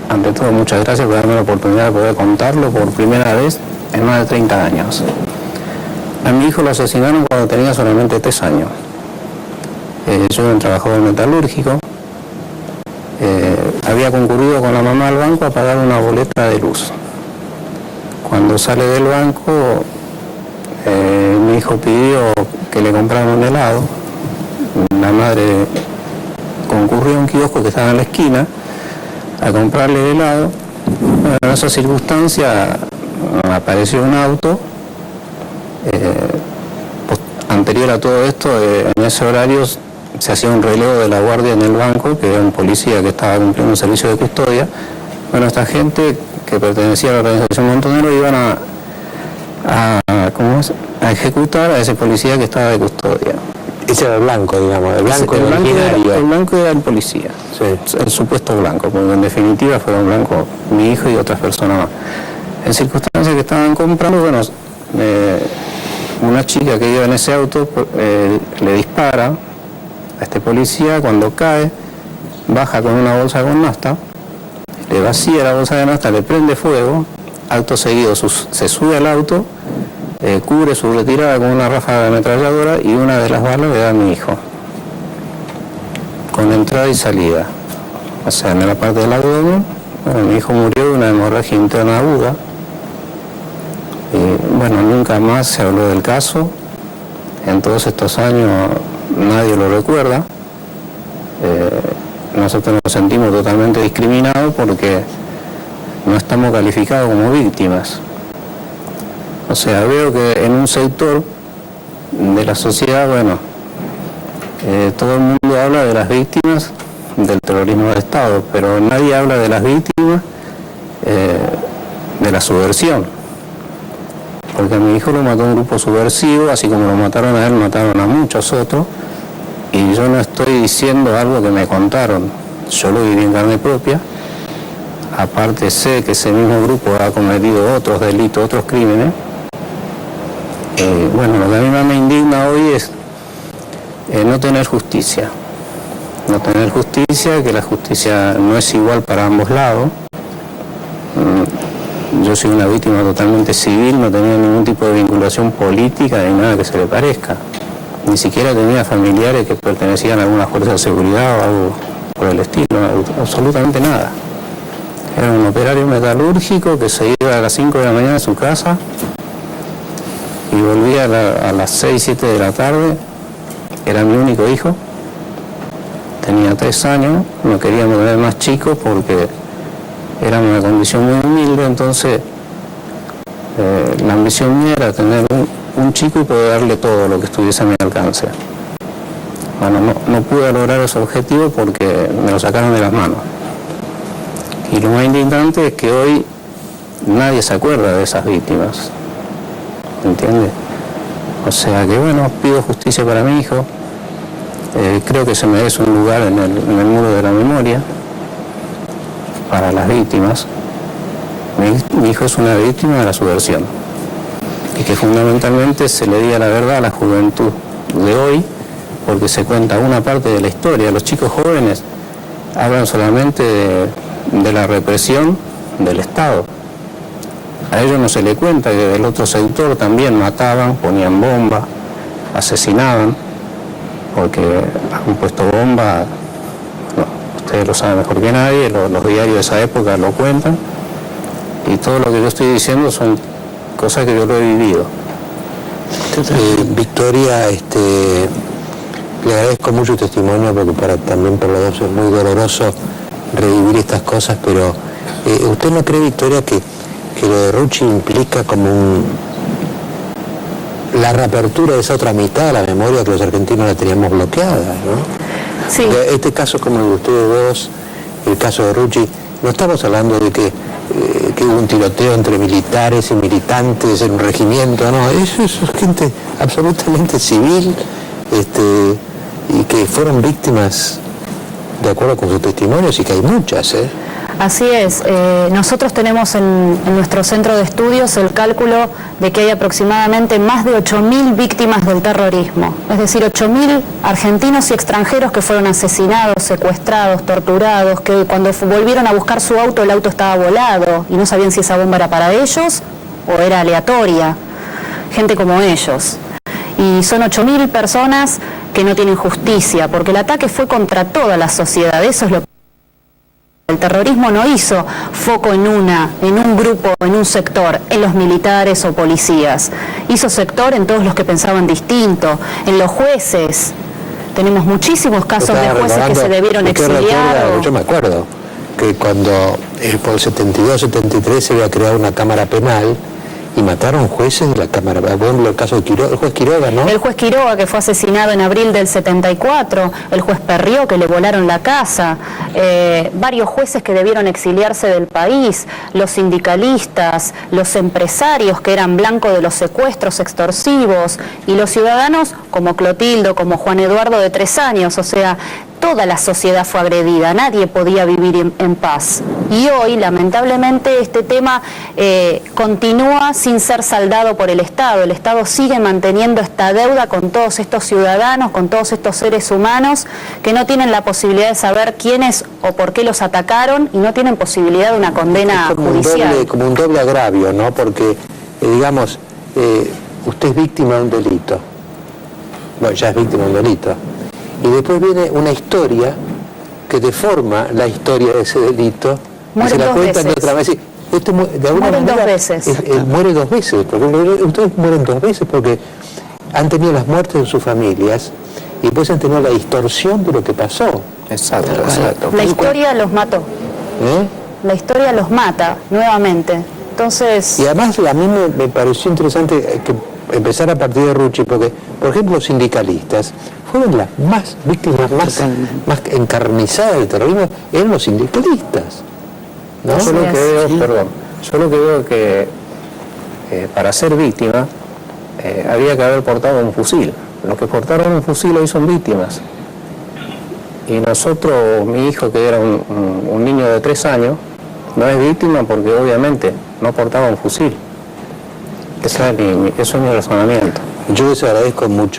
ante todo, muchas gracias por darme la oportunidad de poder contarlo por primera vez en más de 30 años. A mi hijo lo asesinaron cuando tenía solamente 3 años. Yo era un trabajador metalúrgico. Había concurrido con la mamá al banco a pagar una boleta de luz. Cuando sale del banco, mi hijo pidió que le compraran un helado. La madre concurrió a un kiosco que estaba en la esquina a comprarle el helado. Bueno, en esa circunstancia apareció un auto. Anterior a todo esto, en ese horario se hacía un relevo de la guardia en el banco, que era un policía que estaba cumpliendo un servicio de custodia. Bueno, esta gente que pertenecía a la organización Montonero iban a ejecutar a ese policía que estaba de custodia. Ese era el blanco, digamos, el blanco era el policía, sí. El supuesto blanco, porque en definitiva fueron blancos mi hijo y otras personas más. En circunstancias que estaban comprando, bueno, una chica que iba en ese auto le dispara a este policía. Cuando cae, baja con una bolsa con nafta, le vacía la bolsa de nafta, le prende fuego, acto seguido se sube al auto, cubre su retirada con una ráfaga de ametralladora y una de las balas le da a mi hijo, con entrada y salida. O sea, en la parte del abdomen. Bueno, mi hijo murió de una hemorragia interna aguda. Bueno, nunca más se habló del caso. En todos estos años nadie lo recuerda. Nosotros nos sentimos totalmente discriminados porque no estamos calificados como víctimas. O sea, veo que en un sector de la sociedad, bueno, todo el mundo habla de las víctimas del terrorismo de Estado, pero nadie habla de las víctimas de la subversión. Porque a mi hijo lo mató un grupo subversivo, así como lo mataron a él, mataron a muchos otros, y yo no estoy diciendo algo que me contaron, yo lo viví en carne propia. Aparte sé que ese mismo grupo ha cometido otros delitos, otros crímenes. Bueno, lo que a mí más me indigna hoy es no tener justicia. No tener justicia, que la justicia no es igual para ambos lados. Yo soy una víctima totalmente civil, no tenía ningún tipo de vinculación política ni nada que se le parezca. Ni siquiera tenía familiares que pertenecían a alguna fuerza de seguridad o algo por el estilo, absolutamente nada. Era un operario metalúrgico que se iba a las 5 de la mañana a su casa y volvía a las 6, 7 de la tarde. Era mi único hijo, tenía 3 años, no queríamos tener más chicos porque era una condición muy humilde, entonces la ambición mía era tener un chico y poder darle todo lo que estuviese a mi alcance. Bueno, no pude lograr ese objetivo porque me lo sacaron de las manos. Y lo más indignante es que hoy nadie se acuerda de esas víctimas, ¿entiendes? O sea que bueno, pido justicia para mi hijo, creo que se merece un lugar en el muro de la memoria para las víctimas. Mi hijo es una víctima de la subversión y que fundamentalmente se le diga la verdad a la juventud de hoy, porque se cuenta una parte de la historia. Los chicos jóvenes hablan solamente de la represión del Estado. A ellos no se le cuenta que del otro sector también mataban, ponían bombas, asesinaban, porque han puesto bombas, no, ustedes lo saben mejor que nadie, los diarios de esa época lo cuentan, y todo lo que yo estoy diciendo son cosas que yo lo he vivido. Victoria, le agradezco mucho tu testimonio porque también por los dos es muy doloroso revivir estas cosas, pero ¿usted no cree, Victoria, que lo de Rucci implica como la reapertura de esa otra mitad de la memoria que los argentinos la teníamos bloqueada, ¿no? Sí. Este caso como el de ustedes dos, el caso de Rucci, no estamos hablando de que hubo un tiroteo entre militares y militantes en un regimiento, no, eso es gente absolutamente civil, y que fueron víctimas de acuerdo con sus testimonios, y que hay muchas, Así es. Nosotros tenemos en nuestro centro de estudios el cálculo de que hay aproximadamente más de 8.000 víctimas del terrorismo. Es decir, 8.000 argentinos y extranjeros que fueron asesinados, secuestrados, torturados, que cuando volvieron a buscar su auto, el auto estaba volado y no sabían si esa bomba era para ellos o era aleatoria. Gente como ellos. Y son 8.000 personas que no tienen justicia, porque el ataque fue contra toda la sociedad. Eso es lo que... El terrorismo no hizo foco en un grupo, en un sector, en los militares o policías. Hizo sector en todos los que pensaban distinto, en los jueces. Tenemos muchísimos casos de jueces que se debieron exiliar. Yo me acuerdo que cuando por el 72-73 se había creado una cámara penal y mataron jueces de la Cámara. Bueno, el caso de Quiroga, el juez Quiroga, ¿no? El juez Quiroga, que fue asesinado en abril del 74, el juez Perrió, que le volaron la casa, varios jueces que debieron exiliarse del país, los sindicalistas, los empresarios que eran blanco de los secuestros extorsivos, y los ciudadanos como Clotildo, como Juan Eduardo de 3 años, o sea, toda la sociedad fue agredida, nadie podía vivir en paz. Y hoy, lamentablemente, este tema continúa sin ser saldado por el Estado. El Estado sigue manteniendo esta deuda con todos estos ciudadanos, con todos estos seres humanos que no tienen la posibilidad de saber quiénes o por qué los atacaron y no tienen posibilidad de una condena judicial. Como un doble agravio, ¿no? Porque, digamos, usted es víctima de un delito. Bueno, ya es víctima de un delito. Y después viene una historia que deforma la historia de ese delito y se la cuentan de otra vez. Usted de alguna manera, 2 veces. Muere 2 veces, porque ustedes mueren 2 veces porque han tenido las muertes en sus familias y después han tenido la distorsión de lo que pasó. Exacto, exacto. La historia los mató. La historia los mata nuevamente. Entonces... Y además a mí me pareció interesante que empezar a partir de Rucci, porque, por ejemplo, los sindicalistas fueron las más víctimas, más encarnizadas del terrorismo, eran los sindicalistas, ¿no? Yo lo que veo que para ser víctima había que haber portado un fusil. Los que portaron un fusil hoy son víctimas. Y nosotros, mi hijo, que era un niño de 3 años, no es víctima porque obviamente no portaba un fusil. Eso es mi razonamiento. Yo les agradezco mucho